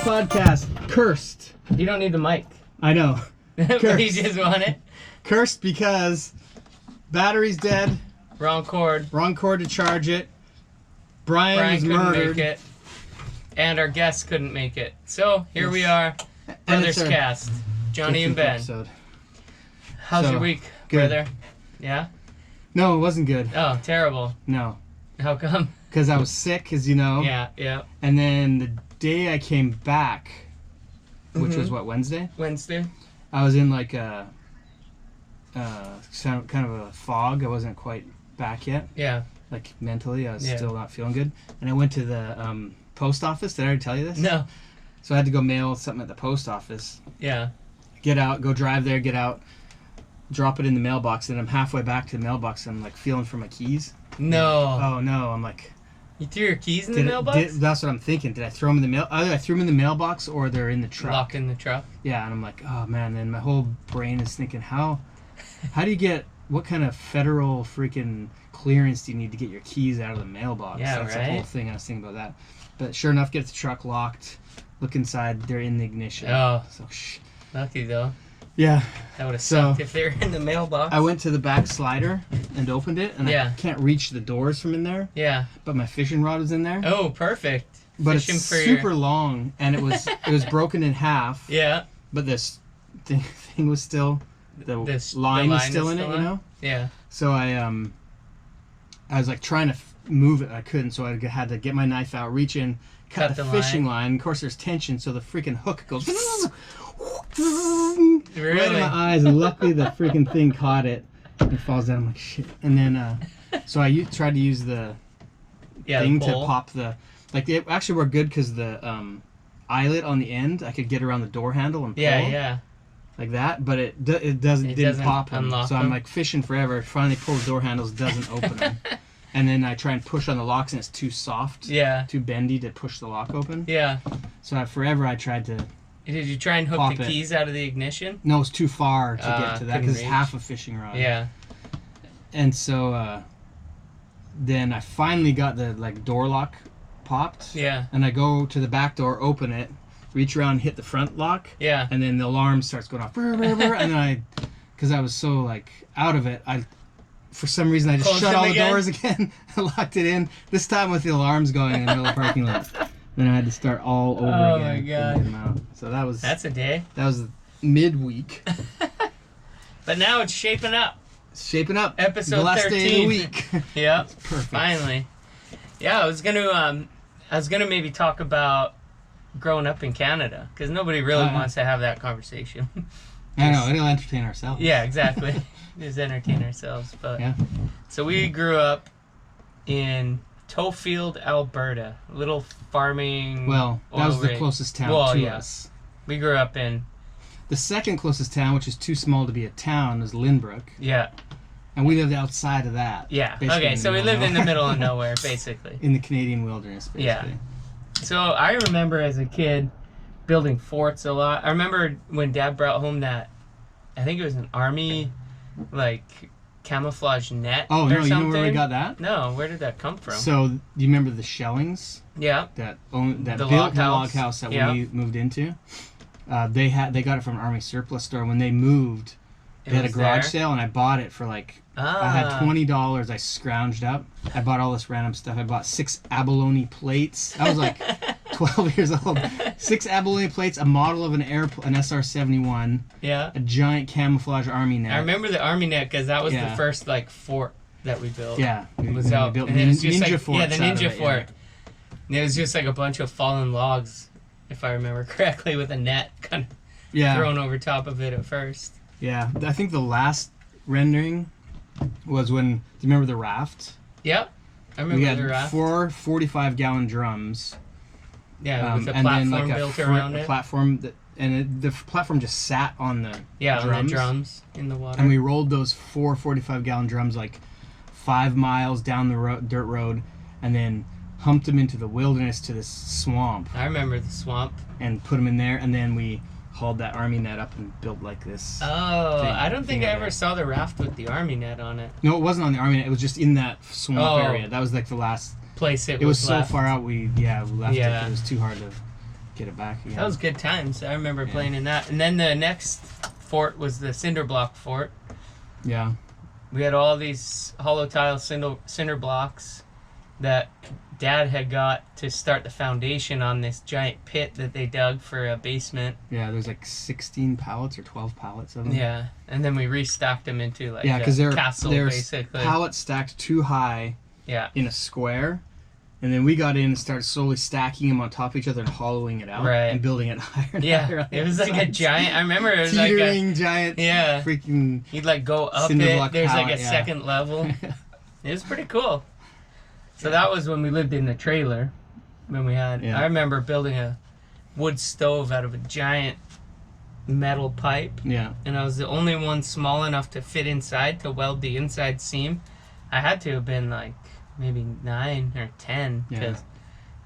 Podcast. Cursed. You don't need the mic. I know. But you just want it? Cursed because battery's dead. Wrong cord. Wrong cord to charge it. Brian was couldn't murdered. make it. And our guests couldn't make it. So, here we are. Brothers Cast. Johnny and Ben. Episode. How's your week, good. brother? Yeah? No, it wasn't good. Oh, terrible. No. How come? Because I was sick, as you know. Yeah. And then the day I came back, which was what, Wednesday? Wednesday. I was in like a kind of a fog. I wasn't quite back yet. Yeah. Like mentally, I was still not feeling good. And I went to the post office. Did I already tell you this? No. So I had to go mail something at the post office. Yeah. Get out, go drive there, get out, drop it in the mailbox. And I'm halfway back to the mailbox. And I'm like feeling for my keys. No. Oh no! I'm like. You threw your keys in the mailbox? That's what I'm thinking. Did I throw them in the mail? Either I threw them in the mailbox or they're in the truck. Locked in the truck? Yeah, and I'm like, oh man. And my whole brain is thinking, how do you get, what kind of federal freaking clearance do you need to get your keys out of the mailbox? Yeah, That's right? the whole thing. I was thinking about that. But sure enough, get the truck locked. Look inside. They're in the ignition. Oh. So, Lucky though. Yeah. That would have sucked if they were in the mailbox. I went to the back slider and opened it, and I can't reach the doors from in there. Yeah. But my fishing rod was in there. Oh, perfect. But fishing it's super long, and it was broken in half. Yeah. But this thing was still, the line was still in it, you know? Yeah. So I was like trying to move it, I couldn't, so I had to get my knife out, reach in, cut the fishing line. Of course, there's tension, so the freaking hook goes. Really? Right in my eyes, and luckily the freaking thing caught it and falls down. I'm like, shit. And then, so I tried to use the thing to pop the, like, it actually worked good because the eyelet on the end, I could get around the door handle and pull. Yeah. Like that, but it didn't pop them. So I'm like fishing forever. Finally pull the door handles, doesn't open them. And then I try and push on the locks and it's too soft. Yeah. Too bendy to push the lock open. Yeah. So forever I tried to. Did you try and hook the keys out of the ignition? No, it's too far to get to that because it's half a fishing rod. Yeah. And so then I finally got the door lock popped. Yeah. And I go to the back door, open it, reach around, hit the front lock. Yeah. And then the alarm starts going off. And then because I was so out of it, for some reason I just shut all the doors again and locked it in. This time with the alarms going in the middle of the parking lot. Then I had to start all over again. Oh my god! So that's a day. That was midweek. But now it's shaping up. It's shaping up. Episode the last 13. Day of the week. Yep. Perfect. Finally. Yeah, I was gonna maybe talk about growing up in Canada because nobody really wants to have that conversation. I know. It'll entertain ourselves. Yeah, exactly. Just entertain ourselves. But yeah. So we grew up in Tofield, Alberta, little farming. Well, that was the closest town to us. We grew up in. The second closest town, which is too small to be a town, is Lynbrook. Yeah. And we lived outside of that. Yeah. Okay, so we lived in the middle of nowhere, basically. In the Canadian wilderness, basically. Yeah. So I remember as a kid building forts a lot. I remember when Dad brought home that, I think it was an army, camouflage net or something. You know where we got that? No, where did that come from? So, do you remember the Shellings? Yeah. That built the log house that we moved into? They got it from an army surplus store. When they moved, they had a garage sale, and I bought it for I had $20 I scrounged up. I bought all this random stuff. I bought 6 abalone plates. I was 12 years old. 6 abalone plates, a model of an SR-71. Yeah. A giant camouflage army net. I remember the army net because that was the first fort that we built. Yeah. We built Ninja Fort. Yeah, the Ninja Fort. And it was just a bunch of fallen logs, if I remember correctly, with a net kind of thrown over top of it at first. Yeah. I think the last rendering was when, do you remember the raft? Yep. I remember the raft. We had 4 45-gallon drums. Yeah, with a platform built around it. Platform the platform just sat on the drums. On the drums in the water. And we rolled those 4 45-gallon drums 5 miles down the dirt road, and then humped them into the wilderness to this swamp. I remember the swamp. And put them in there, and then we hauled that army net up and built like this. Oh, I don't think I ever saw the raft with the army net on it. No, it wasn't on the army net. It was just in that swamp area. That was like the last place it was left. So far out. We left it. It was too hard to get it back again. That was good times. I remember playing in that. And then the next fort was the cinder block fort. Yeah. We had all these hollow tile cinder blocks that Dad had got to start the foundation on this giant pit that they dug for a basement. Yeah, there's like 16 pallets or 12 pallets of them. Yeah, and then we restacked them into like a castle, basically. Pallets stacked too high in a square. And then we got in and started slowly stacking them on top of each other and hollowing it out and building it higher and higher. It was like a giant, I remember it was teetering, like a giant freaking you'd like go up it, there's pallet, like a second level. It was pretty cool. So that was when we lived in the trailer. When we had, I remember building a wood stove out of a giant metal pipe. Yeah. And I was the only one small enough to fit inside to weld the inside seam. I had to have been like maybe 9 or 10 because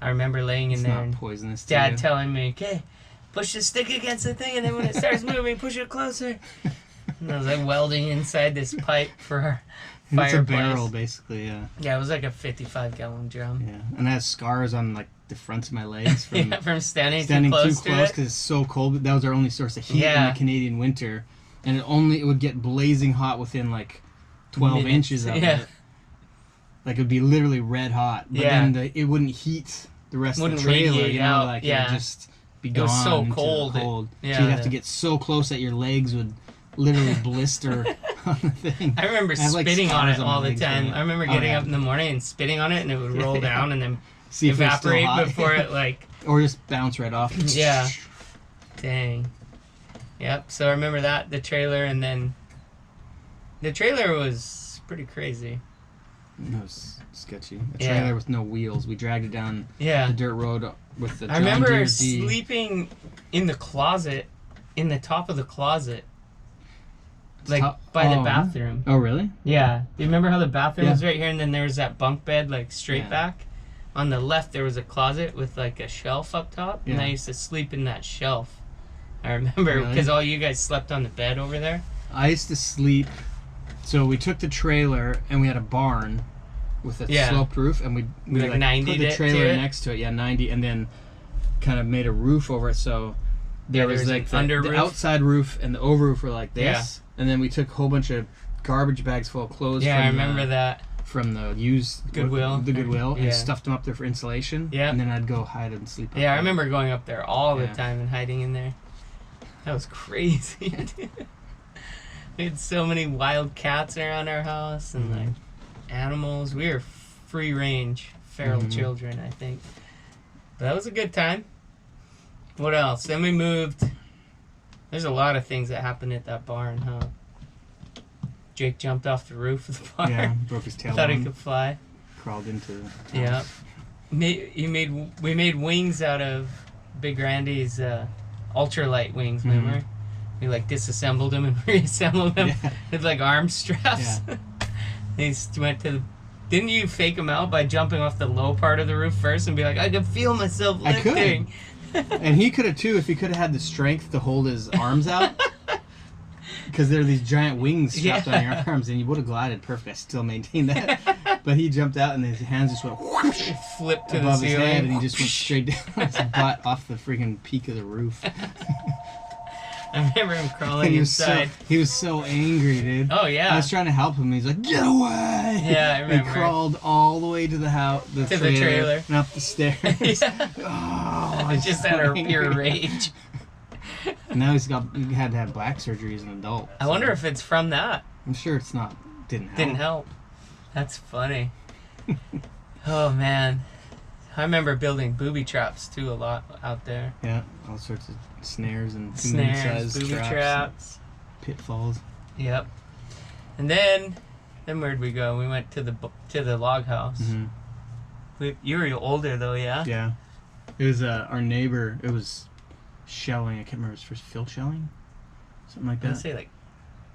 I remember laying in there and poisonous Dad telling me, okay, push the stick against the thing and then when it starts moving, push it closer. And I was like welding inside this pipe for our fireplace. It's a barrel, basically, Yeah, it was like a 55-gallon drum. Yeah, and I had scars on like the fronts of my legs from standing too close because it's so cold. That was our only source of heat in the Canadian winter, and it would get blazing hot within like 12 inches of it. Like it would be literally red hot, but then it wouldn't heat the rest of the trailer. You know, like it would just be gone. It was so cold. So you'd have to get so close that your legs would literally blister on the thing. I remember spitting on it all the time. I remember getting up in the morning and spitting on it, and it would roll down and then evaporate before it like or just bounce right off. Yeah. Dang. Yep. So I remember that the trailer, and then the trailer was pretty crazy. It was sketchy. A trailer with no wheels. We dragged it down the dirt road with the John I remember Deere sleeping in the closet, in the top of the closet. Like by the bathroom. Oh, really? Yeah. Do you remember how the bathroom was right here and then there was that bunk bed like straight back? On the left there was a closet with like a shelf up top and I used to sleep in that shelf. I remember because all you guys slept on the bed over there. I used to sleep. So we took the trailer and we had a barn with a sloped roof and we like put the trailer next to it. Yeah, 90, and then kind of made a roof over it. So there was like the outside roof and the over roof were like this. Yeah. And then we took a whole bunch of garbage bags full of clothes. Yeah, I remember that. From the used Goodwill. The Goodwill. And stuffed them up there for insulation. Yeah. And then I'd go hide and sleep up there. I remember going up there all the time and hiding in there. That was crazy, dude. We had so many wild cats around our house and like animals. We were free range, feral children, I think. But that was a good time. What else? Then we moved. There's a lot of things that happened at that barn, huh? Jake jumped off the roof of the barn. Yeah, broke his tail. Thought he could fly. Crawled into the house. Yeah. We made wings out of Big Randy's ultralight wings, remember? We like disassembled them and reassembled them with like arm straps. Yeah. He went to the... Didn't you fake him out by jumping off the low part of the roof first and be like, I can feel myself lifting? I could. And he could have too if he could have had the strength to hold his arms out. Because there are these giant wings strapped on your arms and you would have glided perfect. I still maintain that. But he jumped out and his hands just went whoosh, flipped to above the his ceiling. head and he just went straight down his butt off the freaking peak of the roof. I remember him crawling inside. He was so angry, dude. Oh, yeah. I was trying to help him. He's like, get away! Yeah, I remember. He crawled all the way to the house, the trailer, and up the stairs. Oh, just out of pure rage. And now he had to have back surgery as an adult. I wonder if it's from that. I'm sure it's not. Didn't help. That's funny. Oh, man. I remember building booby traps, too, a lot out there. Yeah, all sorts of snares and booby traps. Pitfalls. Yep. And then where'd we go? We went to the log house. Mm-hmm. You were older, though, yeah? Yeah. It was our neighbor. It was Shelling. I can't remember his first. Phil Shelling? Something like that. I'd say, like...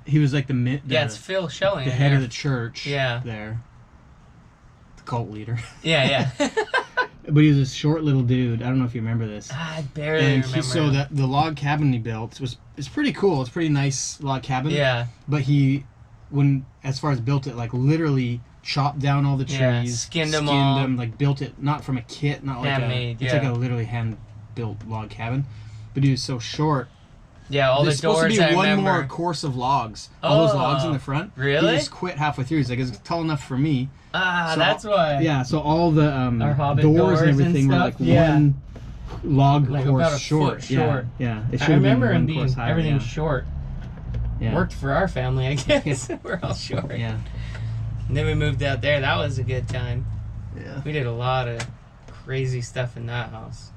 He was like yeah, it's Phil Shelling. The head of the church. Yeah. There. The cult leader. Yeah. But he was a short little dude. I don't know if you remember this. I barely remember. So the log cabin he built it's pretty cool. It's a pretty nice log cabin. Yeah. But as far as built it, like literally chopped down all the trees, skinned them, like built it not from a kit, not like handmade. It's like a literally hand built log cabin. But he was so short. Yeah, all the doors. There's supposed to be one more course of logs. All those logs in the front. Really? He just quit halfway through. He's like, it's tall enough for me. Ah, so that's why. Yeah, so all the doors and everything were like one log like course about a short. Foot short. Yeah. It I remember him being higher, everything short. Yeah. Worked for our family, I guess. We're all short. Yeah. And then we moved out there. That was a good time. Yeah. We did a lot of crazy stuff in that house.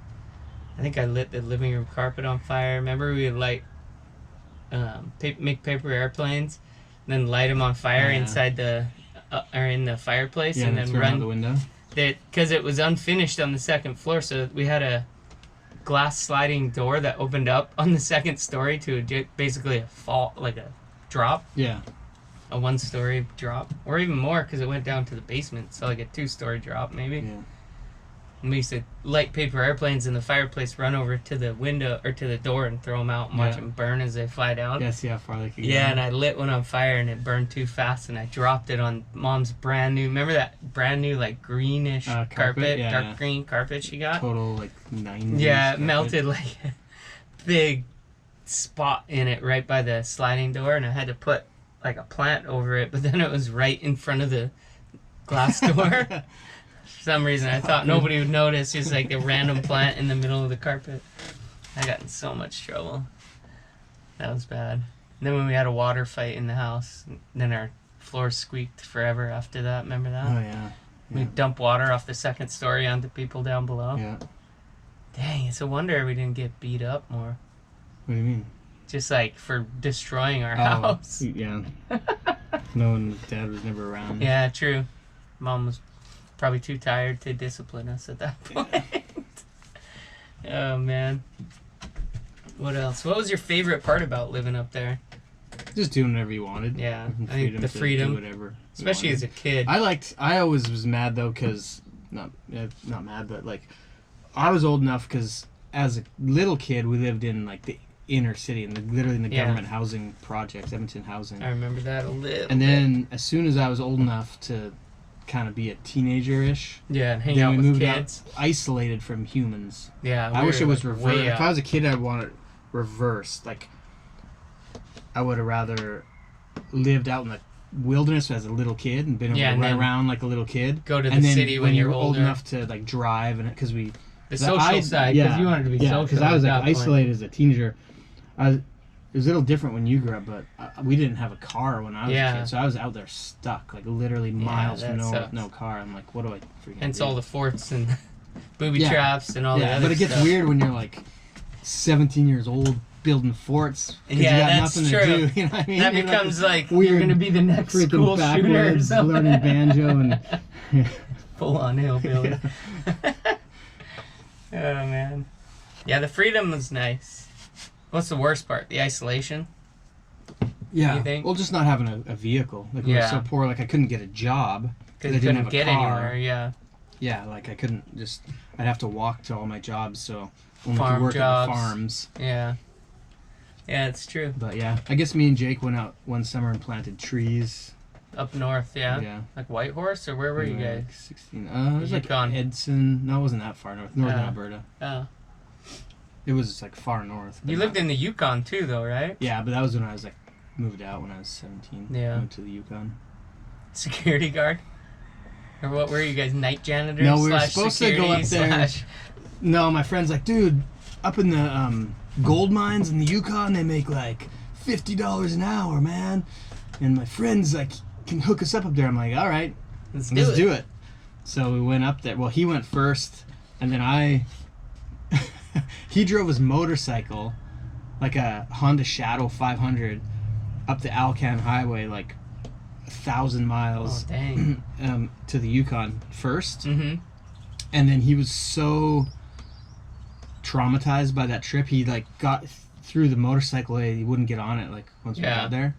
I think I lit the living room carpet on fire. Remember we would light, make paper airplanes, and then light them on fire inside or in the fireplace, and then run out the window. Because it was unfinished on the second floor, so we had a glass sliding door that opened up on the second story to basically a fall, like a drop. Yeah. A 1-story drop, or even more, because it went down to the basement, so like a 2-story drop maybe. Yeah. And we used to light paper airplanes in the fireplace, run over to the window or to the door and throw them out and watch them burn as they fly down. Yeah, see how far they could go. Yeah, and I lit one on fire and it burned too fast, and I dropped it on Mom's brand new, remember that brand new like greenish carpet, dark green carpet she got? Total like 90s. Yeah, it melted like a big spot in it right by the sliding door, and I had to put like a plant over it, but then it was right in front of the glass door. For some reason, I thought nobody would notice. Just like a random plant in the middle of the carpet. I got in so much trouble. That was bad. And then when we had a water fight in the house, then our floor squeaked forever after that. Remember that? Oh, yeah. We'd dump water off the second story onto people down below. Yeah. Dang, it's a wonder we didn't get beat up more. What do you mean? Just like for destroying our house. Yeah. No, and Dad was never around. Yeah, true. Mom was probably too tired to discipline us at that point. Oh, man. What else? What was your favorite part about living up there? Just doing whatever you wanted. Yeah, I think the freedom. Do whatever. Especially as a kid. I always was mad, though, because... Not mad, but, like... I was old enough, because as a little kid, we lived in, like, the inner city, literally in the government housing projects, Edmonton Housing. I remember that a little And then, as soon as I was old enough to kind of be a teenager-ish... Yeah, and hang out with kids. Isolated from humans. Yeah, I wish it was reversed. If I was a kid, I'd want it reversed. Like, I would have rather lived out in the wilderness as a little kid and been able to run around like a little kid. Go to the city when you're old enough to, like, drive, and because we... The social side, because you wanted to be social. Yeah, because I was like isolated as a teenager. It was a little different when you grew up, but we didn't have a car when I was a kid, so I was out there stuck, like literally miles from no car. I'm like, what do I freaking Hence do? all the forts and booby traps and all that. But it gets weird when you're like 17 years old building forts. Yeah, you got that's nothing true. To do, you know what I mean? That you're becomes like weird, you're gonna be the next school shooter or something. Learning banjo and full on hillbilly. Oh, man. Yeah, the freedom was nice. What's the worst part? The isolation? Yeah. You think? Well, just not having a vehicle. Like, we were so poor, like, I couldn't get a job. Because I didn't have a car. Anywhere, yeah. Yeah, like, I couldn't just... I'd have to walk to all my jobs, so... Only Farm could work jobs. at the farms. Yeah. Yeah, it's true. But, yeah. I guess me and Jake went out one summer and planted trees. Up north, yeah? Yeah. Like Whitehorse, or where were you guys? Like 16. It was like Yukon. Edson. No, it wasn't that far north. Northern Alberta. Oh. It was like far north. You lived in the Yukon too, though, right? Yeah, but that was when I was like moved out when I was 17. Yeah. Went to the Yukon. Security guard? Or what were you guys, night janitors? No, we were supposed to go up there. No, my friend's like, dude, up in the gold mines in the Yukon, they make like $50 an hour, man. And my friend's like, can hook us up there. I'm like, all right, let's do it. So we went up there. Well, he went first, and then he drove his motorcycle, like a Honda Shadow 500, up the Alcan Highway, like 1,000 miles to the Yukon first. Mm-hmm. And then he was so traumatized by that trip, he like got through the motorcycle, he wouldn't get on it like once we got there.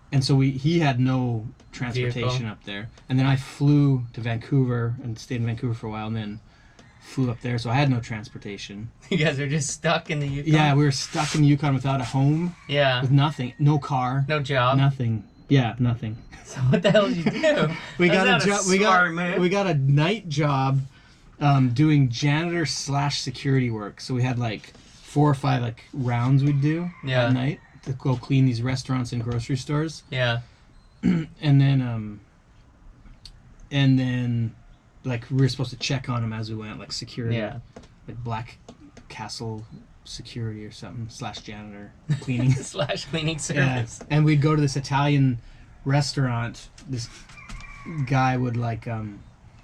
And so he had no transportation up there. And then I flew to Vancouver and stayed in Vancouver for a while, and then flew up there, so I had no transportation. You guys are just stuck in the Yukon? Yeah, we were stuck in the Yukon without a home. Yeah. With nothing. No car. No job. Nothing. Yeah, nothing. So what the hell did you do? We got a job. We got a night job doing janitor / security work. So we had like 4 or 5 like rounds we'd do at night to go clean these restaurants and grocery stores. Yeah. And then like we were supposed to check on them as we went, like security. Yeah. Like Black Castle security or something / janitor cleaning / cleaning service. Yeah. And we'd go to this Italian restaurant. This guy would like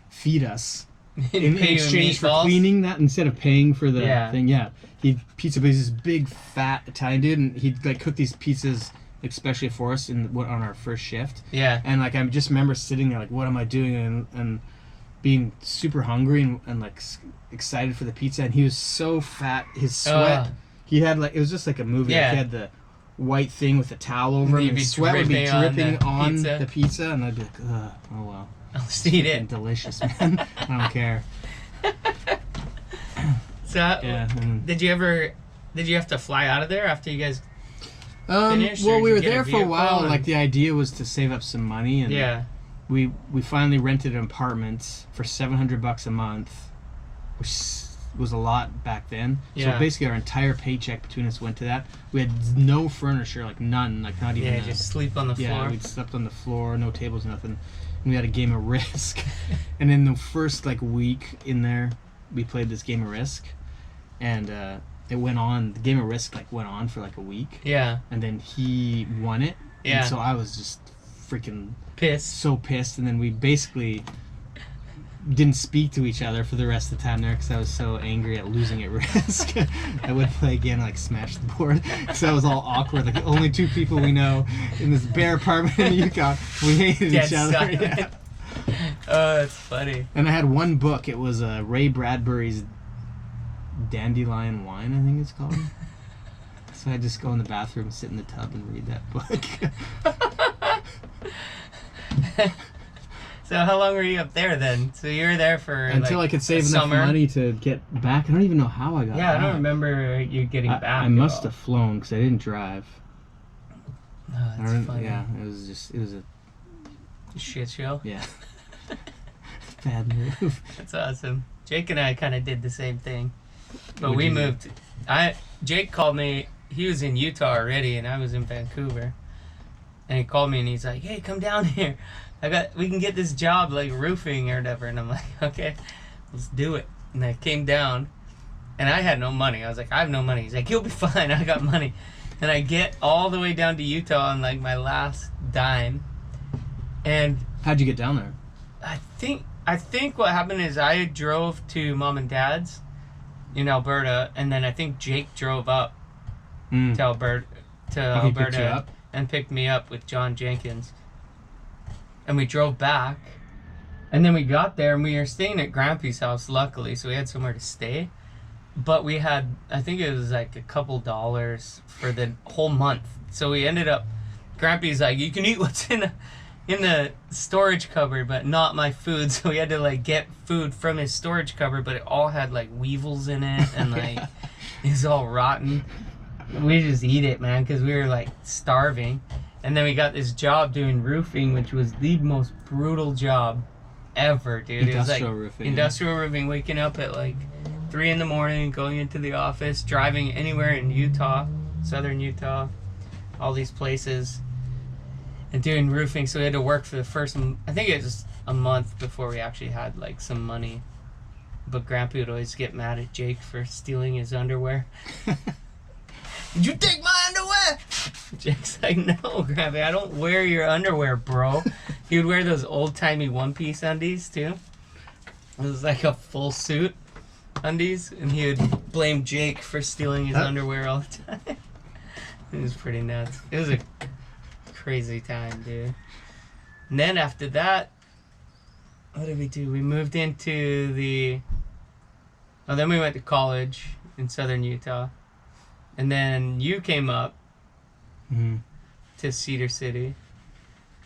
feed us in exchange for cleaning that instead of paying for the thing. Yeah, he'd pizza, but he's this big fat Italian dude, and he'd like cook these pizzas especially for us on our first shift. Yeah. And like I just remember sitting there like, what am I doing, and being super hungry and like excited for the pizza, and he was so fat, his sweat. He had like, it was just like a movie. Like he had the white thing with the towel over him, and sweat would be dripping on the pizza, and I'd be like, oh well. I'll just eat it. Delicious, man. I don't care. So did you have to fly out of there after you guys finished? Well, we were there for a while, and like the idea was to save up some money, and we finally rented an apartment for $700 a month, which was a lot back then. So basically our entire paycheck between us went to that. We had no furniture, like none, like not even just sleep on the floor. Yeah, we'd slept on the floor, no tables, nothing. And we had a game of Risk. And in the first like week in there, we played this game of Risk, and it went on. The game of Risk like went on for like a week. Yeah. And then he won it. Yeah. And so I was just freaking pissed. So pissed. And then we basically didn't speak to each other for the rest of the time there because I was so angry at losing at Risk. I would play again, like smash the board. So that was all awkward. Like the only 2 people we know in this bare apartment in the Yukon. We hated each other. Yeah. Oh, that's funny. And I had one book. It was Ray Bradbury's Dandelion Wine, I think it's called. So I just go in the bathroom, sit in the tub, and read that book. So how long were you up there then? So you were there for until like I could save enough money to get back. I don't even know how I got back. Yeah, I don't remember you getting back. I must have flown because I didn't drive. Oh, that's funny. Yeah, it was a shit show. Yeah. Bad move. That's awesome. Jake and I kind of did the same thing, but we moved. Jake called me. He was in Utah already, and I was in Vancouver. And he called me, and he's like, "Hey, come down here. We can get this job like roofing or whatever." And I'm like, "Okay, let's do it." And I came down, and I had no money. I was like, "I have no money." He's like, "You'll be fine. I got money." And I get all the way down to Utah on like my last dime. And how'd you get down there? I think what happened is I drove to Mom and Dad's in Alberta, and then I think Jake drove up to Alberta and picked me up with John Jenkins. And we drove back, and then we got there, and we were staying at Grampy's house, luckily, so we had somewhere to stay. But we had, I think it was like a couple dollars for the whole month. So we ended up, Grampy's like, "You can eat what's in the storage cupboard, but not my food." So we had to like get food from his storage cupboard, but it all had like weevils in it, and like it was all rotten. We just eat it, man, because we were like starving. And then we got this job doing roofing, which was the most brutal job ever, dude. Industrial roofing. Industrial roofing, waking up at like 3 a.m, going into the office, driving anywhere in Utah, southern Utah, all these places, and doing roofing. So we had to work for the first, I think it was a month before we actually had like some money. But Grandpa would always get mad at Jake for stealing his underwear. "Did you take my underwear?" Jake's like, "No, Grandpa, I don't wear your underwear, bro." He would wear those old-timey one-piece undies, too. It was like a full suit undies, and he would blame Jake for stealing his underwear all the time. It was pretty nuts. It was a crazy time, dude. And then after that, what did we do? We moved into then we went to college in southern Utah. And then you came up to Cedar City.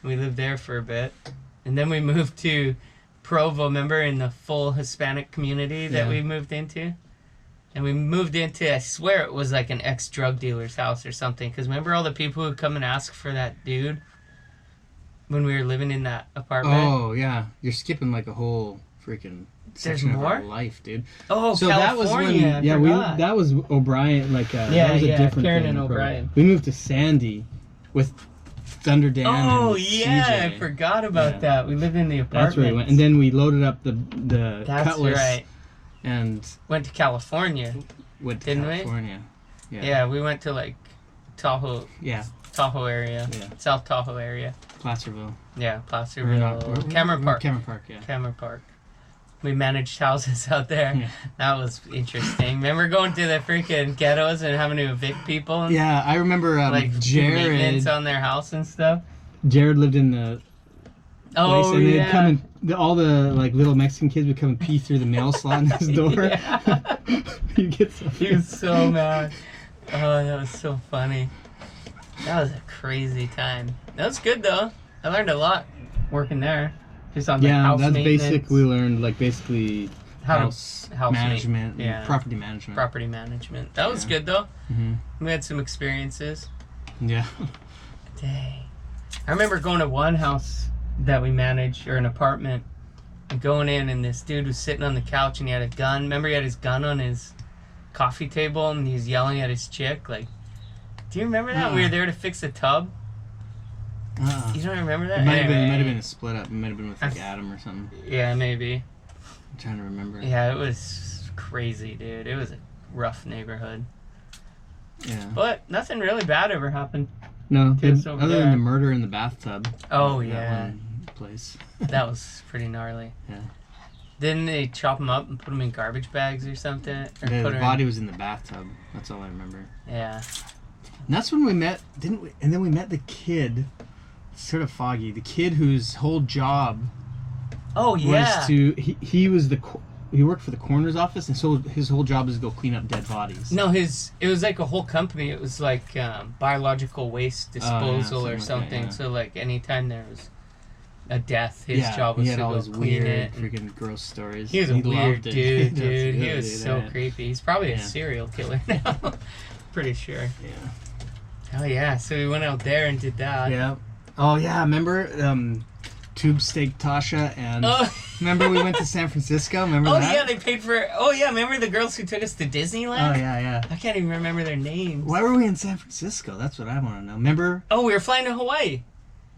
We lived there for a bit. And then we moved to Provo, remember, in the full Hispanic community that we moved into? And we moved into, I swear it was like an ex-drug dealer's house or something. Because remember all the people who come and ask for that dude when we were living in that apartment? Oh, yeah. You're skipping like a whole freaking section of our life, dude. Oh, so California. That was when, that was O'Brien, like, that was a different Karen thing, and O'Brien. We moved to Sandy with Thunder Dan. Oh, and yeah, CJ. I forgot about that. We lived in the apartment. That's where we went. And then we loaded up the That's Cutlass. Right. And went to California. Didn't California. We? Yeah, we went to like Tahoe. Yeah. Tahoe area. Yeah. South Tahoe area. Placerville. Yeah, Placerville. Cameron Park. Cameron Park, yeah. Cameron Park. We managed houses out there. Yeah. That was interesting. Remember going to the freaking ghettos and having to evict people? Yeah, I remember like Jared. Maintenance on their house and stuff. Jared lived in the place, and they'd come and all the like little Mexican kids would come and pee through the mail slot in his door. He was so mad. Oh, that was so funny. That was a crazy time. That was good though. I learned a lot working there. Just on the house that's maintenance. basic. We learned like basically house management, property management. Property management. That was good though. Mm-hmm. We had some experiences. Yeah. Dang. I remember going to one house that we managed, or an apartment, and going in, and this dude was sitting on the couch and he had a gun. Remember, he had his gun on his coffee table and he was yelling at his chick. Like, do you remember that? We were there to fix a tub. You don't remember that? It might have been a split up. It might have been with like Adam or something. Yeah, maybe. I'm trying to remember. Yeah, it was crazy, dude. It was a rough neighborhood. Yeah. But nothing really bad ever happened. No, other than the murder in the bathtub. Oh, yeah. One place. That was pretty gnarly. Yeah. Didn't they chop them up and put them in garbage bags or something? Or the body was in the bathtub. That's all I remember. Yeah. And that's when we met, didn't we? And then we met the kid, sort of foggy, the kid whose whole job was to, he worked for the coroner's office, and so his whole job is to go clean up dead bodies. No, it was like a whole company. It was like biological waste disposal or something. Like that, So like anytime there was a death, his job was to go clean it. Freaking gross stories. He was a weird dude. He was so creepy. He's probably a serial killer now. Pretty sure. Yeah. Oh yeah, so we went out there and did that. Yeah. Oh yeah, remember Tube Steak Tasha and remember we went to San Francisco? Remember that? Oh yeah, they paid for. Oh yeah, remember the girls who took us to Disneyland? Oh yeah. I can't even remember their names. Why were we in San Francisco? That's what I want to know. Remember? Oh, we were flying to Hawaii.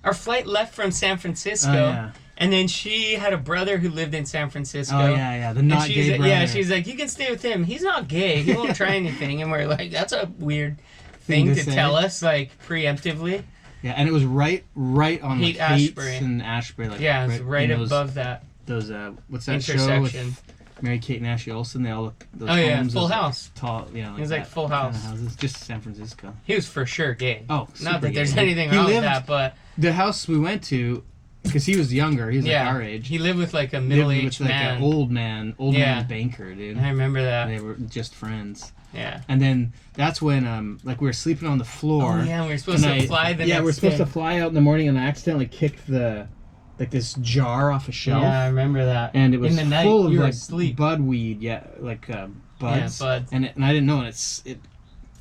Our flight left from San Francisco, and then she had a brother who lived in San Francisco. Oh yeah, the not gay brother. Yeah, she's like, you can stay with him. He's not gay. He won't try anything. And we're like, that's a weird thing to tell us, like preemptively. Yeah, and it was right on Haight Ashbury and Ashbury. Like, yeah, it's right above that. Those what's that show with Mary-Kate and Ashley Olsen? They all those homes, Full House. Tall, like it was like Full House. Kind of houses, just San Francisco. He was for sure gay. Oh, not that there's anything wrong with that, but the house we went to, because he was younger, he was like our age. He lived with like a middle-aged man, like an old man banker, dude. I remember that. They were just friends. Yeah. And then that's when like we were sleeping on the floor. Oh yeah, we were supposed to fly the next day. Yeah, we were supposed to fly out in the morning, and I accidentally kicked this jar off a shelf. Yeah, I remember that. And it was in the night, full of you were like asleep. budweed, buds. Yeah, buds. And I didn't know, and it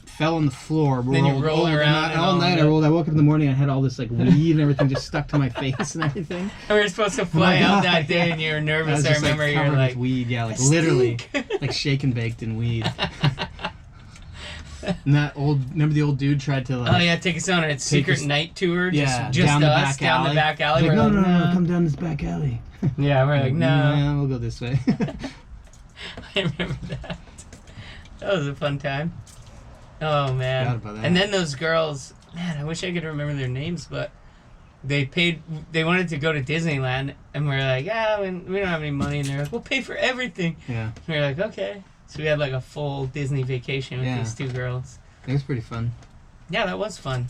fell on the floor. Then you roll around all night. I woke up in the morning. I had all this like weed and everything just stuck to my face and everything. And we were supposed to fly out that day, and you were nervous. I remember you were like weed, like literally, like shake and baked in weed. And remember the old dude tried to take us on a secret night tour. Just down us down the back alley. Like, no, come down this back alley. Yeah, we're like, no. Yeah, we'll go this way. I remember that. That was a fun time. Oh man. And then those girls, man, I wish I could remember their names, but they wanted to go to Disneyland, and we're like, we don't have any money, and they're like, we'll pay for everything. Yeah. And we're like, okay. So we had like a full Disney vacation with these two girls. It was pretty fun. Yeah, that was fun.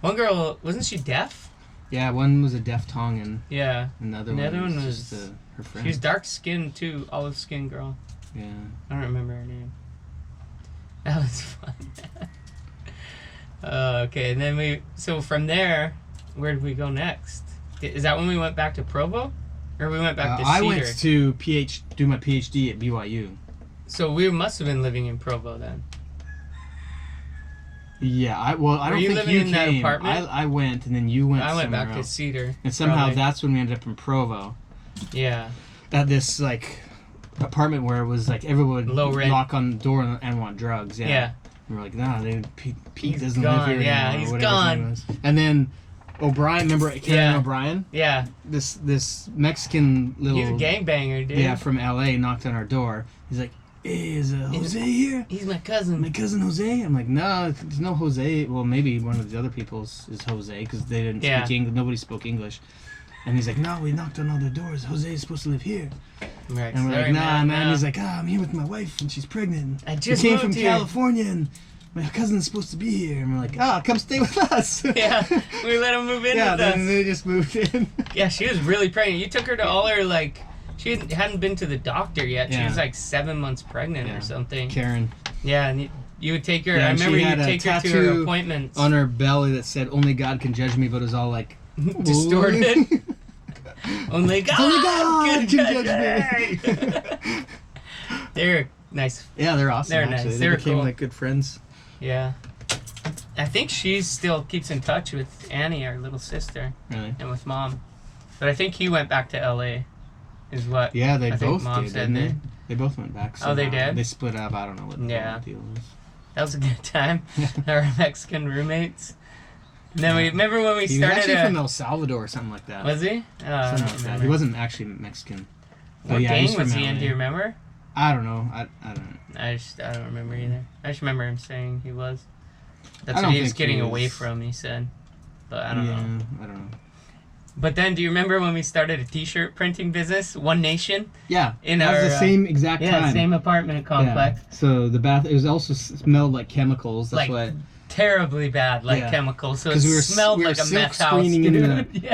One girl, wasn't she deaf? Yeah, one was a deaf Tongan. Yeah. And the other one was just her friend. She was dark skinned too, olive skinned girl. Yeah. I don't remember her name. That was fun. Okay, and then so from there, where did we go next? Is that when we went back to Provo? Or we went back to Cedar. I went to do my PhD at BYU. So we must have been living in Provo then. Yeah, I don't think living you in came. that apartment? I went, and then you went. I went back else. to Cedar. And somehow that's when we ended up in Provo. Yeah. At this like apartment where it was like everyone would knock on the door and want drugs. Yeah. Yeah. And we're like, nah, Pete doesn't gone. live here Yeah, anymore. he's gone. And then O'Brien, remember Karen O'Brien? Yeah. This Mexican little. He's a gangbanger, dude. Yeah, from LA, knocked on our door. He's like, hey, is Jose here? He's my cousin. My cousin Jose? I'm like, no, there's no Jose. Well, maybe one of the other people's is Jose because they didn't speak English. Nobody spoke English. And he's like, no, we knocked on all the doors. Jose is supposed to live here. Right. And we're like, nah, man. He's like, I'm here with my wife and she's pregnant. I just came from California and my cousin's supposed to be here. And we're like, come stay with us. Yeah, we let him move in with us. Yeah, then they just moved in. Yeah, she was really pregnant. You took her to all her, like, she hadn't been to the doctor yet. She was like 7 months pregnant or something. Karen. Yeah, and you would take her. I remember you'd take her to her appointments. On her belly that said, only God can judge me, but it was all like distorted. Only God can judge me. They're nice. Yeah, they're awesome. They're actually. nice. They became became like good friends. Yeah. I think she still keeps in touch with Annie, our little sister. Really? And with Mom. But I think he went back to LA, is what Yeah, they I both Mom did, said. didn't they? They both went back. Oh, they did? They split up. I don't know what the deal was. That was a good time. Our Mexican roommates. And then we remember when we he started. Was actually from El Salvador or something like that. Was he? I don't remember. He wasn't actually Mexican. What gang was he in? Do you remember? I don't know. I don't know. I don't remember either. I just remember him saying he was. That's what he was getting away from, he said. But I don't know. I don't know. But then, do you remember when we started a T-shirt printing business, One Nation? Yeah, that was the same exact time. Yeah, same apartment complex. Yeah. So it was also smelled like chemicals. That's like, terribly bad, like chemicals. So it smelled like a meth house, dude.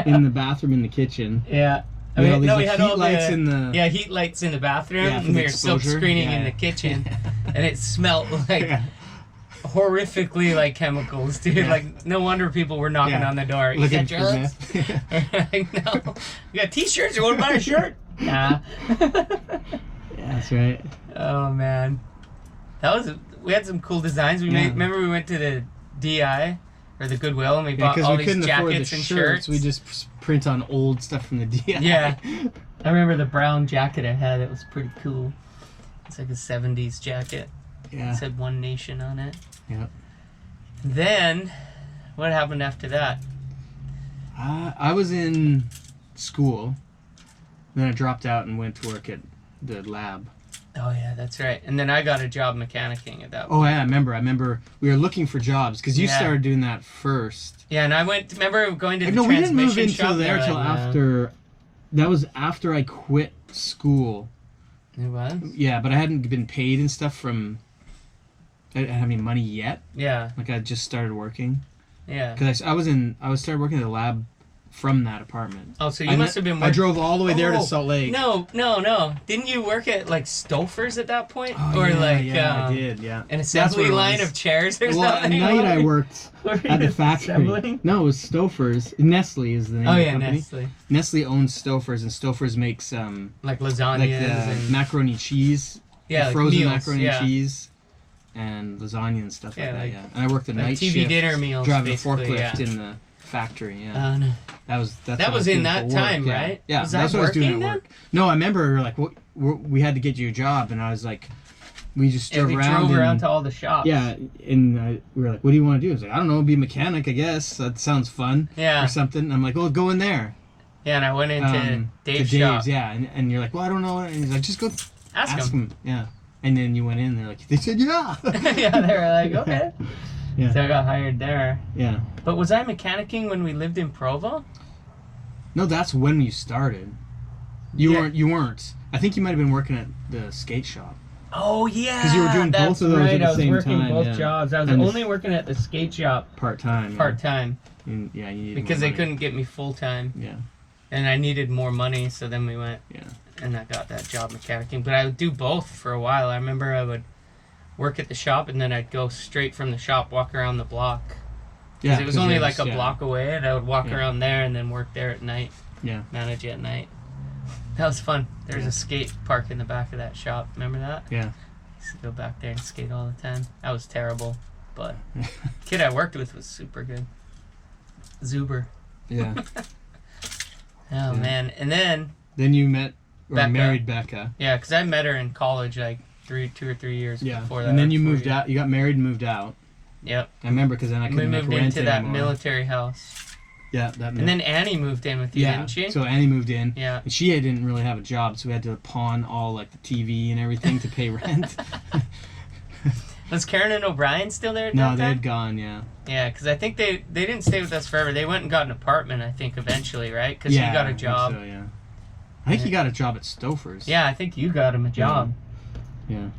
In the bathroom, in the kitchen. Yeah. We had all these heat lights in the... heat lights in the bathroom, and we were silk screening in the kitchen, and it smelled like... horrifically like chemicals, dude. Like, no wonder people were knocking on the door. You got drugs? Like, no. You got T-shirts? You want to buy a shirt? Nah. Yeah, that's right. Oh man, we had some cool designs. Remember we went to the DI or the Goodwill and we bought all these jackets and shirts. We just print on old stuff from the DI. Yeah, I remember the brown jacket I had. It was pretty cool. It's like a 70s jacket. Yeah. It said One Nation on it. Yeah. Then, what happened after that? I was in school. Then I dropped out and went to work at the lab. Oh, yeah, that's right. And then I got a job mechanicing at that point. Oh, yeah, I remember we were looking for jobs because you started doing that first. Yeah, and I remember going to the transmission shop. No, we didn't move into there until after... That was after I quit school. It was? Yeah, but I hadn't been paid and stuff from... I didn't have any money yet. Yeah. Like I just started working. Yeah. Because I started working at the lab from that apartment. Oh, so you must have been working... I drove all the way there to Salt Lake. No. Didn't you work at like Stouffer's at that point? Oh, or I did, yeah. An assembly line of chairs or something? Well, at night I worked at the factory. Assembling? No, it was Stouffer's. Nestle is the name of the company. Nestle. Nestle owns Stouffer's, and Stouffer's makes... like lasagnas like and... macaroni cheese. Yeah, like frozen meals, macaroni and cheese. And lasagna and stuff like that, yeah. And I worked a night TV shift, dinner meals, driving a forklift in the factory, yeah. No. That was in that time, right? Yeah, that's what I was doing at work. No, I remember like we had to get you a job, and I was like, we just drove around to all the shops. Yeah, and we were like, what do you want to do? I was like, I don't know, be a mechanic, I guess. That sounds fun. Yeah. Or something. And I'm like, well, go in there. Yeah, and I went into Dave's shop. Yeah, and you're like, well, I don't know. And he's like, just go ask him. Yeah. And then you went in, they said, yeah. Yeah, they were like, okay. Yeah. So I got hired there. Yeah. But was I mechanicking when we lived in Provo? No, that's when you started. You weren't. I think you might have been working at the skate shop. Oh, yeah. Because you were doing both of those at the same time. I was working both jobs. I was only working at the skate shop. Part-time. Part-time. Yeah, you needed because they couldn't get me full-time. Yeah. And I needed more money, so then we went. Yeah. And I got that job mechanicking. But I would do both for a while. I remember I would work at the shop, and then I'd go straight from the shop, walk around the block. Yeah. Because it was only like a block away, and I would walk around there and then work there at night. Yeah. Manage at night. That was fun. There's a skate park in the back of that shop. Remember that? Yeah. Used to go back there and skate all the time. That was terrible, but the kid I worked with was super good. Zuber. Yeah. Oh man, and then you met or Becca. Married Becca. Yeah, because I met her in college like 2 or 3 years before that. And then you moved out. You got married and moved out. Yep. I remember because then I couldn't make rent anymore. We moved into that military house. Yeah, and then Annie moved in with you, didn't she? So Annie moved in. Yeah. And she didn't really have a job, so we had to pawn all like the TV and everything to pay rent. Was Karen and O'Brien still there? No, they had gone. Yeah. Yeah, because I think they didn't stay with us forever. They went and got an apartment, I think, eventually, right? Because he got a job. I think so, yeah. I think he got a job at Stouffer's. Yeah, I think you got him a job. Yeah.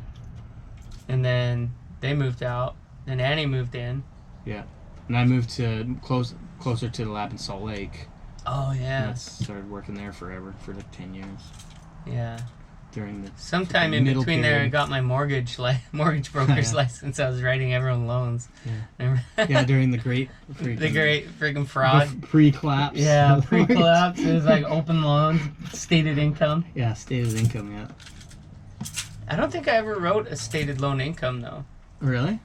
And then they moved out. Then Annie moved in. Yeah. And I moved to closer to the lab in Salt Lake. Oh, yeah. And I started working there forever for like 10 years. Yeah. During the sometime in between there, I got my mortgage broker's license. I was writing everyone loans. Yeah. Yeah, during the great freaking fraud. Pre-collapse. Yeah, pre-collapse. It was like open loans, stated income. Yeah, stated income, yeah. I don't think I ever wrote a stated loan income, though. Really?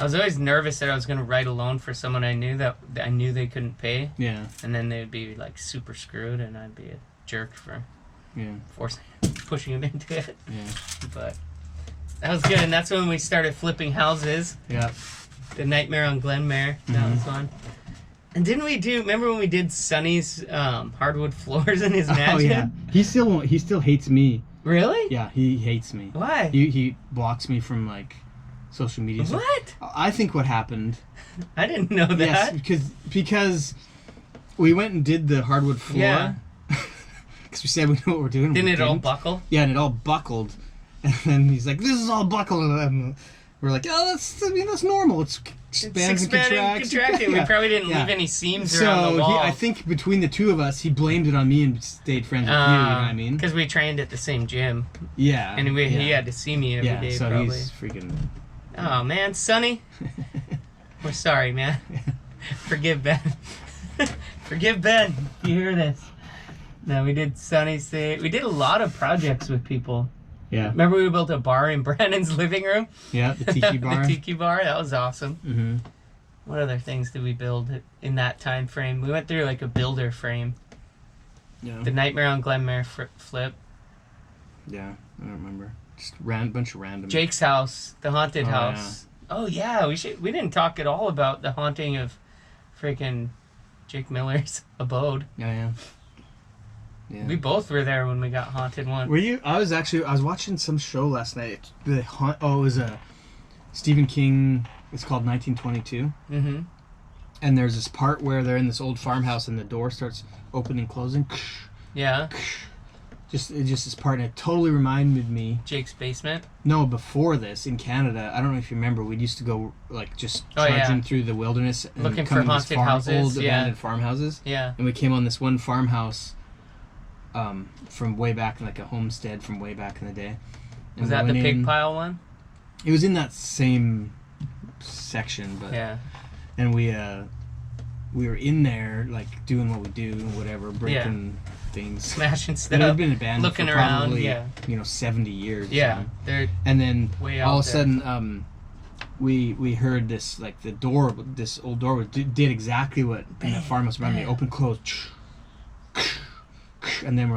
I was always nervous that I was going to write a loan for someone I knew that I knew they couldn't pay. Yeah. And then they'd be like super screwed, and I'd be a jerk for pushing them into it. Yeah. But that was good, and that's when we started flipping houses. Yeah. The Nightmare on Glenmare. That was fun. And didn't we remember when we did Sonny's hardwood floors in his mansion? Oh yeah. He still hates me. Really? Yeah, he hates me. Why? He blocks me from like social media. What? I think what happened. I didn't know that. Yes, because we went and did the hardwood floor. Yeah. Because we said we know what we're doing. Didn't it all buckle? Yeah, and it all buckled. And then he's like, "This is all buckled." And we're like, "Oh, that's normal. It's expands and contracts." Contracting. We probably didn't leave any seams around the wall. I think between the two of us, he blamed it on me and stayed friends with you. You know what I mean? Because we trained at the same gym. Yeah. And he had to see me every day. So probably. he's freaking. Oh man, Sonny. We're sorry, man. Forgive Ben. Forgive Ben. If you hear this. No, we did Sonny's thing. We did a lot of projects with people. Yeah. Remember we built a bar in Brandon's living room? Yeah, the tiki bar. The tiki bar. That was awesome. Mm-hmm. What other things did we build in that time frame? We went through like a builder frame. Yeah. The Nightmare on Glenmare flip. Yeah, I don't remember. Just bunch of random. Jake's house, the haunted house. Yeah. Oh yeah, we didn't talk at all about the haunting of freaking Jake Miller's abode. Yeah. We both were there when we got haunted once. Were you? I was watching some show last night. It was a Stephen King. It's called 1922. Mm-hmm. And there's this part where they're in this old farmhouse and the door starts opening and closing. Yeah. Just this part, and it totally reminded me. Jake's basement? No, before this, in Canada, I don't know if you remember, we used to go, like, just trudging through the wilderness. And looking for haunted houses. Old abandoned farmhouses. Yeah. And we came on this one farmhouse from way back, like a homestead from way back in the day. And was that the pig pile one? It was in that same section, but... Yeah. And we were in there, like, doing what we do, whatever, breaking... things, smashing stuff, and it had been abandoned looking for around, probably 70 years. Yeah, they're and then all of a there. sudden, we heard this, like the door, this old door did exactly what in the farmhouse around me, open, close, and then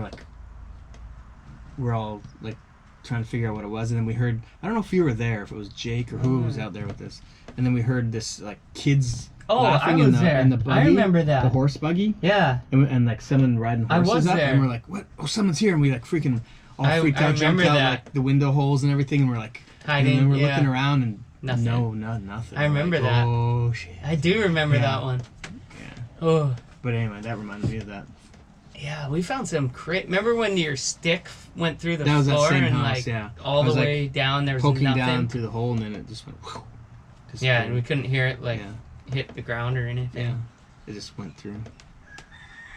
we're all like trying to figure out what it was, and then we heard, I don't know if you were there, if it was Jake or who was out there with us, and then we heard this like kids. I was there. In the buggy, I remember that. The horse buggy. Yeah. And like someone riding horses I was up, there. and we're like, "What? Oh, someone's here!" And we like freaking all freaked out, jumped out like the window holes and everything, and we're like hiding. And then we're looking around and nothing. Nothing. I remember that. Oh shit. I do remember that one. Yeah. Oh. But anyway, that reminded me of that. Yeah, we found some remember when your stick went through the floor that same and house, all the way down? There was poking nothing. Down through the hole, and then it just went. Whew, yeah, and we couldn't hear it hit the ground or anything. Yeah, it just went through.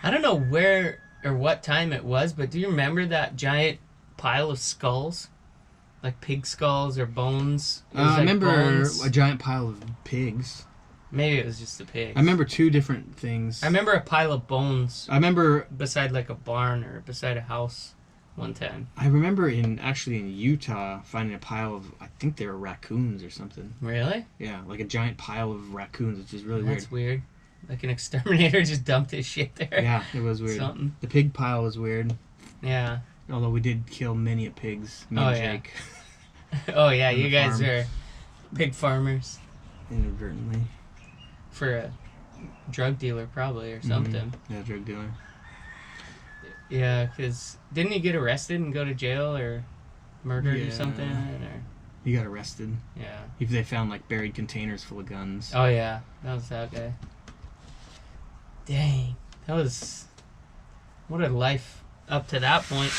I don't know where or what time it was, but do you remember that giant pile of skulls? Like pig skulls or bones? I remember a giant pile of pigs. Maybe it was just the pigs. I remember 2 different things. I remember a pile of bones. I remember beside like a barn or beside a house one time. I remember in Utah finding a pile of, I think they were raccoons or something. Really? Yeah, like a giant pile of raccoons, which is really weird. That's weird. Like an exterminator just dumped his shit there. Yeah, it was weird. Something. The pig pile was weird. Yeah. Although we did kill many a pigs, me and Jake. Oh yeah, you guys are pig farmers. Inadvertently. For a drug dealer, probably, or something. Mm-hmm. Yeah, drug dealer. Yeah, because didn't he get arrested and go to jail or murdered or something? Or... He got arrested. Yeah. If they found like buried containers full of guns. Oh yeah, that was that guy. Dang, that was what a life up to that point.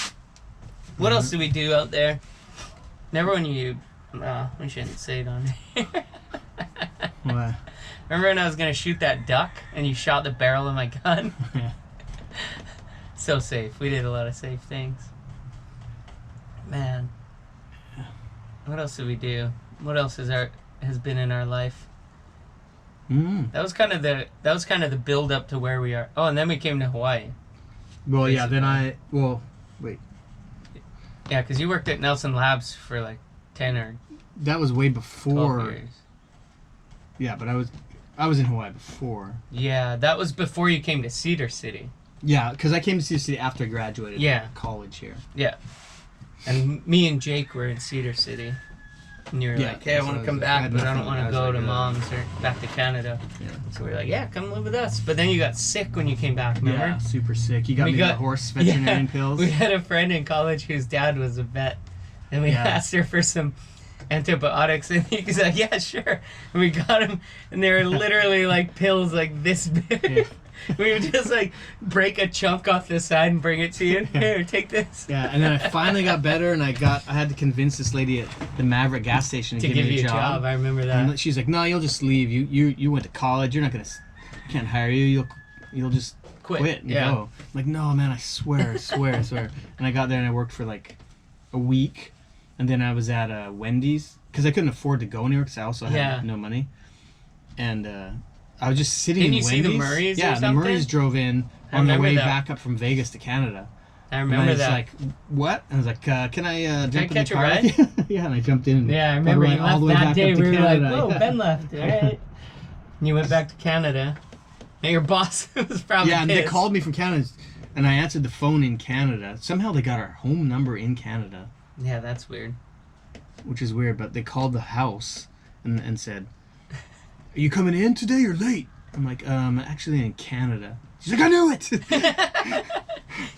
What else did we do out there? Remember when you? We shouldn't say it on here. What? Remember when I was gonna shoot that duck and you shot the barrel of my gun? Yeah. So safe. We did a lot of safe things. Man. What else did we do? What else has been in our life? That was kind of the build up to where we are. Oh, and then we came to Hawaii. Well, basically. Wait. Yeah, because you worked at Nelson Labs for like 10 or... That was way before. 12 years. Yeah, but I was in Hawaii before. Yeah, that was before you came to Cedar City. Yeah, because I came to Cedar City after I graduated college here. Yeah. And me and Jake were in Cedar City. And you were like, hey, I want to come back, but I don't want to go to mom's or back to Canada. Yeah. So we were like, yeah, come live with us. But then you got sick when you came back, remember? Yeah, super sick. You got the horse veterinarian pills. We had a friend in college whose dad was a vet. And we asked her for some antibiotics, and he's like, yeah, sure. And we got them, and they were literally like pills like this big. Yeah. We would just like break a chunk off the side and bring it to you. Here, take this. Yeah, and then I finally got better, and I had to convince this lady at the Maverick gas station to give me a job. I remember that. And she's like, no, you'll just leave. You went to college. You're not gonna. Can't hire you. You'll just quit and go. I'm like, no, man, I swear. And I got there and I worked for like a week, and then I was at Wendy's because I couldn't afford to go anywhere because I also had no money, and. I was just sitting in Wendy's. Didn't you see the Murrays or something? Yeah, the Murrays drove in on their way back up from Vegas to Canada. I remember that. And I was like, what? And I was like, can I jump in the car? Ride? Yeah, and I jumped in. Yeah, I remember you left that day. We were like, whoa, Ben left. All right. And you went back to Canada. And your boss was probably and they called me from Canada, and I answered the phone in Canada. Somehow they got our home number in Canada. Yeah, that's weird. Which is weird, but they called the house and said, are you coming in today or late? I'm like, actually in Canada. She's like, I knew it!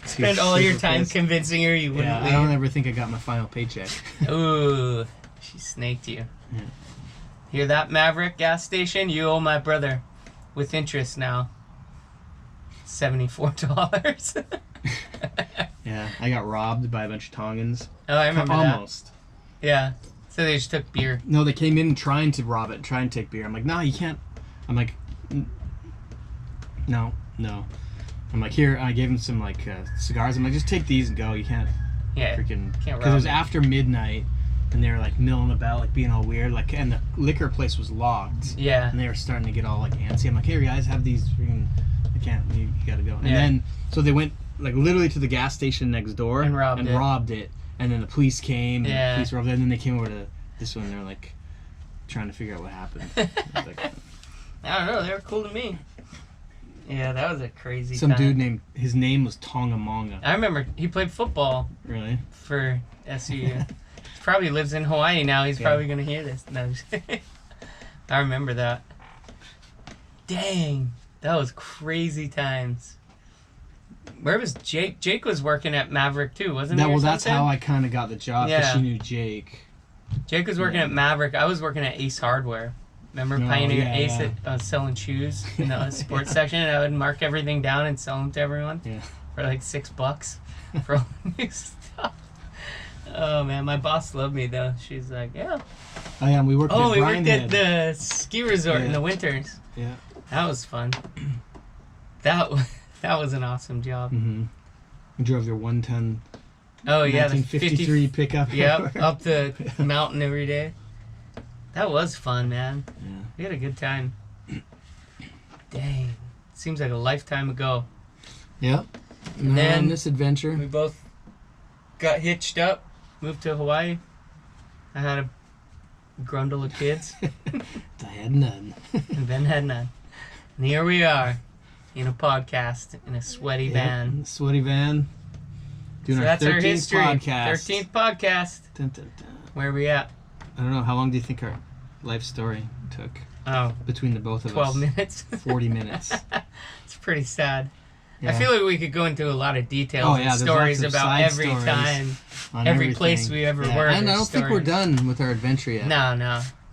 Spend all your time convincing her you wouldn't leave. I don't ever think I got my final paycheck. Ooh, she snaked you. Yeah. Hear that, Maverick gas station? You owe my brother. With interest now. $74. Yeah, I got robbed by a bunch of Tongans. Oh, I remember Almost. That. Yeah. So they just took beer. No, they came in trying to rob it, trying to take beer. I'm like, no, you can't. I'm like, no. I'm like, here. I gave him some like cigars. I'm like, just take these and go. You can't. Yeah. Freaking. Can't rob. Because it was after midnight, and they were like milling about, like being all weird, like, and the liquor place was locked. Yeah. And they were starting to get all like antsy. I'm like, here, guys, have these. Freaking, I can't. You gotta go. And then so they went like literally to the gas station next door and robbed it. And then the police came, and the police were over there, and then they came over to this one, and they were like, trying to figure out what happened. Like, I don't know, they were cool to me. Yeah, that was a crazy Some time. dude his name was Tonga Monga. I remember, he played football. Really? For SU. He probably lives in Hawaii now, he's probably going to hear this. No, I remember that. Dang, that was crazy times. Where was Jake? Jake was working at Maverick too, wasn't he? Well, that's how I kind of got the job, because she knew Jake. Jake was working at Maverick. I was working at Ace Hardware. Remember Pioneer Ace at selling shoes in the sports section? And I would mark everything down and sell them to everyone for like $6 for all the new stuff. Oh man, my boss loved me though. She's like, yeah. Oh yeah, and we worked at the ski resort in the winters. Yeah. That was fun. That was an awesome job. Mm-hmm. You drove your 1-ton 1953 pickup. Yep, up the mountain every day. That was fun, man. Yeah. We had a good time. Dang. Seems like a lifetime ago. Yep. And then this adventure. We both got hitched up, moved to Hawaii. I had a grundle of kids. I had none. And Ben had none. And here we are in a podcast in a sweaty van. Sweaty van. Doing so our that's 13th our history. podcast. 13th podcast. Dun, dun, dun. Where are we at? I don't know. How long do you think our life story took? Oh. Between the both of 12 us. 12 minutes. 40 minutes. It's pretty sad. Yeah. I feel like we could go into a lot of details and stories about every time, every place we ever were. And I don't think we're done with our adventure yet. No.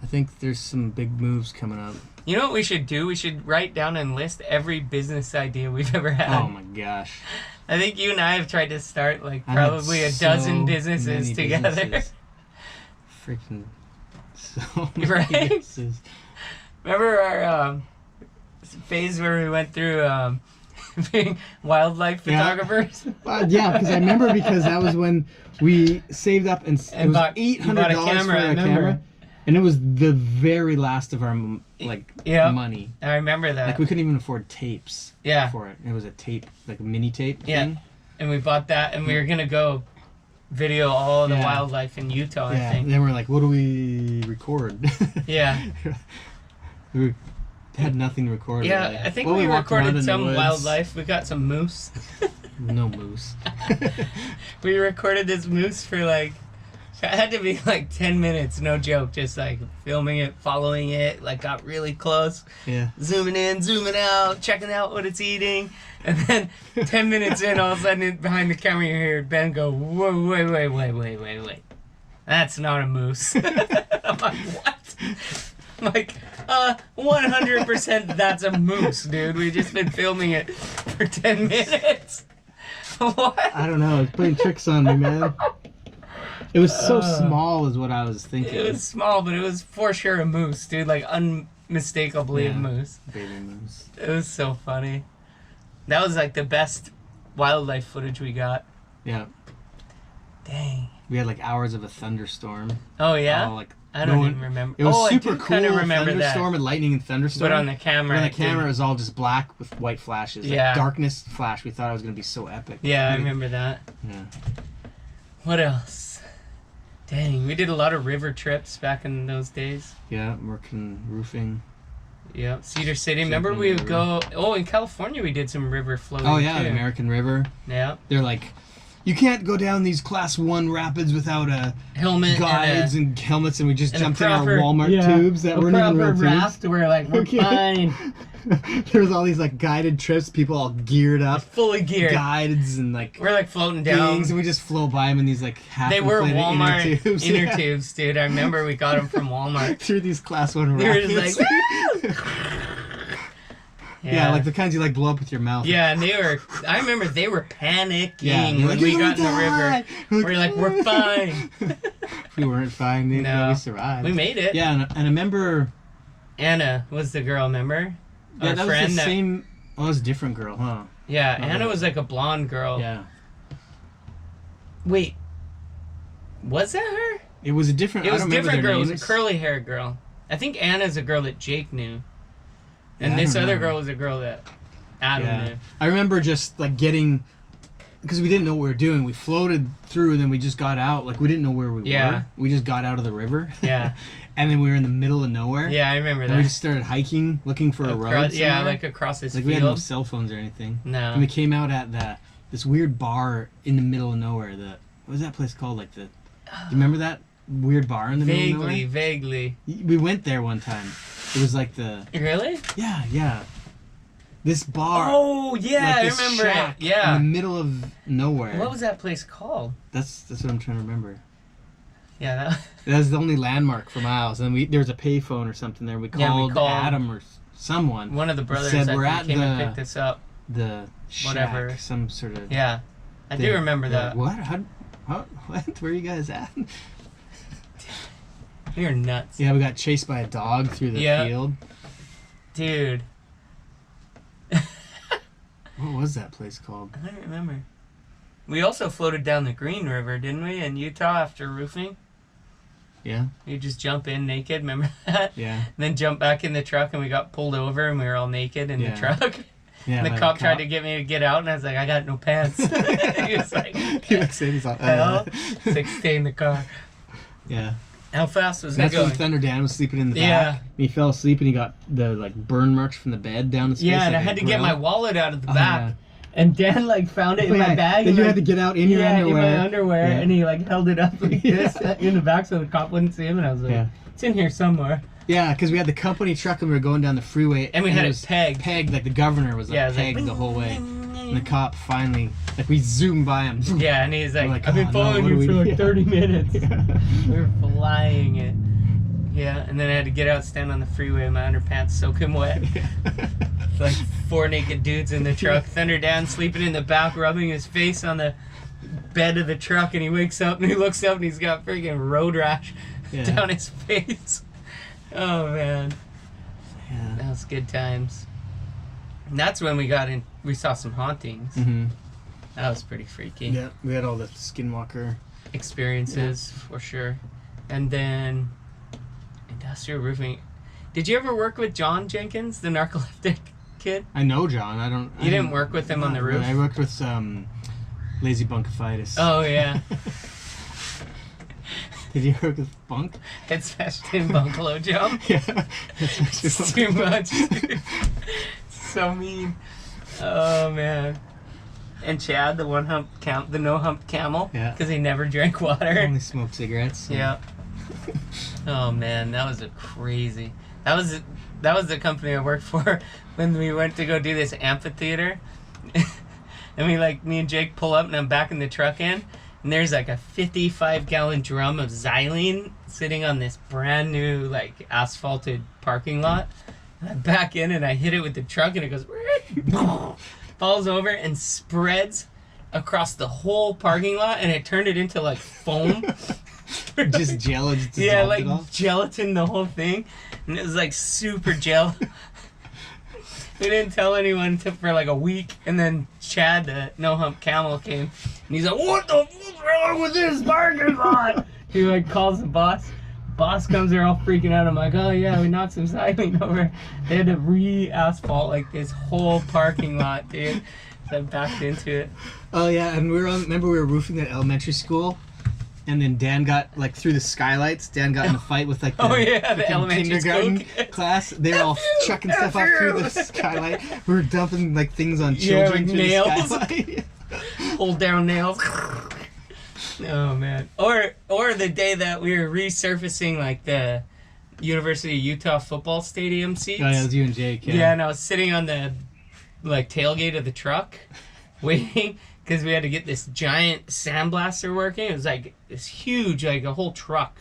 I think there's some big moves coming up. You know what we should do? We should write down and list every business idea we've ever had. Oh my gosh. I think you and I have tried to start like probably a dozen businesses together. Freaking so many right? businesses. Remember our phase where we went through being wildlife photographers? Yeah, because I remember that was when we saved up and it was $800 for a camera. And it was the very last of our money. I remember that. Like we couldn't even afford tapes for it. It was a tape, like a mini tape thing. And we bought that and we were going to go video all of the wildlife in Utah, I think. And then we're like, what do we record? Yeah. We had nothing to record. Yeah, really. I think we recorded some wildlife. We got some moose. No moose. We recorded this moose for like, it had to be like 10 minutes, no joke. Just like filming it, following it, like got really close. Yeah. Zooming in, zooming out, checking out what it's eating. And then 10 minutes in, all of a sudden behind the camera you hear Ben go, whoa, wait. That's not a moose. I'm like, what? I'm like, 100% that's a moose, dude. We've just been filming it for 10 minutes. What? I don't know. It's playing tricks on me, man. It was so small is what I was thinking. It was small, but it was for sure a moose, dude. Like, unmistakably a moose. Baby moose. It was so funny. That was like the best wildlife footage we got. Yeah. Dang. We had like hours of a thunderstorm. Oh, yeah? I don't even remember. It was super cool. Kind of remember thunderstorm and lightning and thunderstorm. But on the camera. It was all just black with white flashes. Like darkness flash. We thought it was going to be so epic. Yeah, I remember that. Yeah. What else? Dang, we did a lot of river trips back in those days. Yeah, working roofing. Yeah, Cedar City. Remember we would go... Oh, in California we did some river floating, Oh, yeah, the American River. Yeah. They're like, you can't go down these Class 1 rapids without a helmet, guides and helmets, and we just jumped in our Walmart tubes that weren't even real raft. tubes. We're like, we're fine. There was all these like guided trips, people all geared up, fully geared, guides and like we're like floating down, things, and we just flow by them in these like half. They were Walmart inner tubes, dude. I remember we got them from Walmart through these Class 1 rapids. They were just like, yeah, like the kinds you like blow up with your mouth. Yeah, and I remember they were panicking when we got in the river. We're like, we're fine. We weren't fine, we survived. We made it. Yeah, and I remember Anna was the girl, remember? Yeah, that was the same. Oh, it was a different girl, huh? Yeah, Anna was like a blonde girl. Yeah. Wait, was that her? It was a different. It was a different girl. It was a curly haired girl. I think Anna's a girl that Jake knew, and this other girl was a girl that Adam knew. I remember just like getting, because we didn't know what we were doing. We floated through, and then we just got out. Like we didn't know where we were. We just got out of the river. Yeah. And then we were in the middle of nowhere. Yeah, I remember that. And we just started hiking, looking for a road. Yeah, like across this field. We had no cell phones or anything. No. And we came out at this weird bar in the middle of nowhere. What was that place called? Like do you remember that weird bar in the middle of nowhere? Vaguely. We went there one time. It was like Really? Yeah. This bar. Oh yeah, I remember it. Yeah. In the middle of nowhere. What was that place called? That's what I'm trying to remember. Yeah, that was the only landmark for miles. And there was a payphone or something there. We called Adam or someone. One of the brothers said, we're at came and picked us up. The shack, whatever. Some sort of. Yeah, I do remember that. What? What? Where are you guys at? You're nuts. Yeah, we got chased by a dog through the field. Dude. What was that place called? I don't remember. We also floated down the Green River, didn't we, in Utah after roofing? Yeah. You just jump in naked, remember that? Yeah. And then jump back in the truck, and we got pulled over, and we were all naked in the truck. Yeah, and the cop tried to get me to get out, and I was like, I got no pants. He was like, he's like, hell? It's like, stay in the car. Yeah. How fast was That's it going? when Thunder Dan was sleeping in the back. And he fell asleep, and he got the burn marks from the bed down his face. Yeah, and I had to get my wallet out of the back. Yeah. And Dan found it in my bag. Then you had to get out in your underwear. in my underwear, and he held it up like this in the back so the cop wouldn't see him. And I was like, it's in here somewhere. Yeah, because we had the company truck and we were going down the freeway. And we had it pegged. Pegged, like the governor was pegged the whole way. And the cop finally, we zoomed by him. Yeah, and he's like, I've been following you for 30 minutes. We were flying it. Yeah, and then I had to get out, stand on the freeway in my underpants, soaking wet. Like 4 naked dudes in the truck. Thunder Dan sleeping in the back, rubbing his face on the bed of the truck, and he wakes up and he looks up and he's got freaking road rash down his face. Oh man, that was good times. And that's when we saw some hauntings. Mm-hmm. That was pretty freaky. Yeah, we had all the skinwalker experiences for sure. And then industrial roofing. Did you ever work with John Jenkins, the narcoleptic kid? I know John. You didn't work with him on the roof? I worked with Lazy Bunkifitis. Oh yeah. Did you work with Bunk? It's Ashton Bunklow jump. Yeah. It's too much. So mean. Oh man. And Chad, the the no hump camel. Yeah. Because he never drank water. He only smoked cigarettes. Yeah. Oh man, that was crazy. That was the company I worked for when we went to go do this amphitheater. And me and Jake pull up, and I'm backing the truck in. And there's a 55-gallon drum of xylene sitting on this brand new asphalted parking lot. And I back in and I hit it with the truck and it goes falls over and spreads across the whole parking lot, and it turned it into foam. Just gelatin. Yeah, gelatin the whole thing, and it was super gel. We didn't tell anyone for a week, and then Chad, the no hump camel, came, and he's like, "What the fuck's wrong with this parking lot?" He calls the boss. Boss comes there all freaking out. I'm like, "Oh yeah, we knocked some xylene over." They had to re-asphalt this whole parking lot, dude. So I backed into it. Oh yeah, and remember we were roofing that elementary school? And then Dan got through the skylights. Dan got in a fight with the elementary kindergarten class. They were all chucking stuff up through the skylight. We were dumping things on children through nails. the skylight. Hold down nails. Oh man. Or the day that we were resurfacing the University of Utah football stadium seats. Oh yeah, it was you and Jake. Yeah, and I was sitting on the tailgate of the truck, waiting. Because we had to get this giant sandblaster working. It was this huge, a whole truck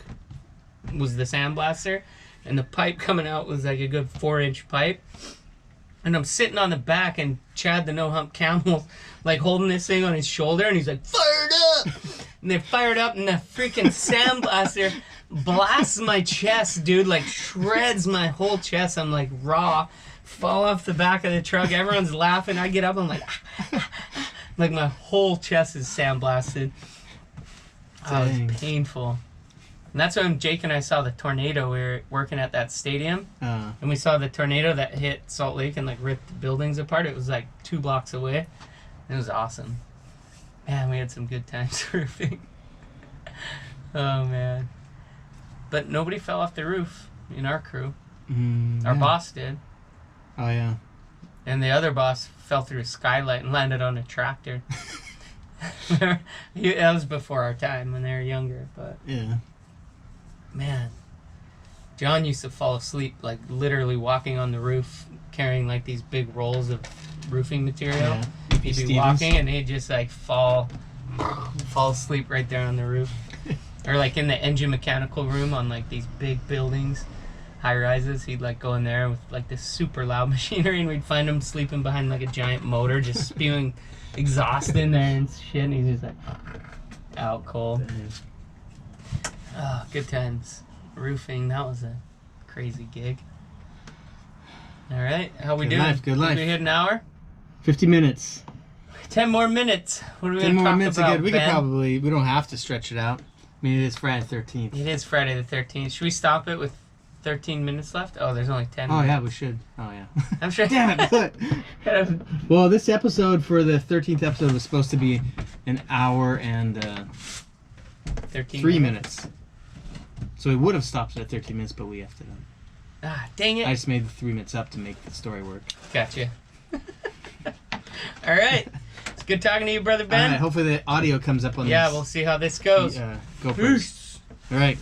was the sandblaster. And the pipe coming out was a good 4-inch pipe. And I'm sitting on the back, and Chad, the no hump camel, holding this thing on his shoulder. And he's like, "Fire it up!" And they fired up, and the freaking sandblaster blasts my chest, dude. Shreds my whole chest. I'm raw. Fall off the back of the truck. Everyone's laughing. I get up, I'm my whole chest is sandblasted. Oh, it was painful. And that's when Jake and I saw the tornado. We were working at that stadium. And we saw the tornado that hit Salt Lake and ripped the buildings apart. It was 2 blocks away. It was awesome. Man, we had some good times roofing. Oh, man. But nobody fell off the roof in our crew. Our boss did. Oh, yeah. And the other boss fell through a skylight and landed on a tractor. That was before our time when they were younger, but yeah. Man, John used to fall asleep literally walking on the roof, carrying these big rolls of roofing material. Yeah. He'd be walking and he'd just fall asleep right there on the roof, or in the engine mechanical room on these big buildings. High rises, he'd go in there with this super loud machinery, and we'd find him sleeping behind a giant motor, just spewing exhaust in there and shit, and he's just out cold. Oh, good times. Roofing, that was a crazy gig. Alright, how we doing? Good life. We hit an hour? 50 minutes. 10 more minutes. What are we going to talk about, are good. We could probably, we don't have to stretch it out. mean, it is Friday the 13th. It is Friday the 13th. Should we stop it with 13 minutes left? Oh, there's only 10 minutes. Oh, yeah, we should. Oh, yeah. I'm sure. Damn it, good. Well, this episode for the 13th episode was supposed to be an hour and 3 minutes. So we would have stopped at 13 minutes, but we effed it up. Ah, dang it. I just made the 3 minutes up to make the story work. Gotcha. All right. It's good talking to you, Brother Ben. All right, hopefully the audio comes up on this. Yeah, we'll see how this goes. Go first. All right.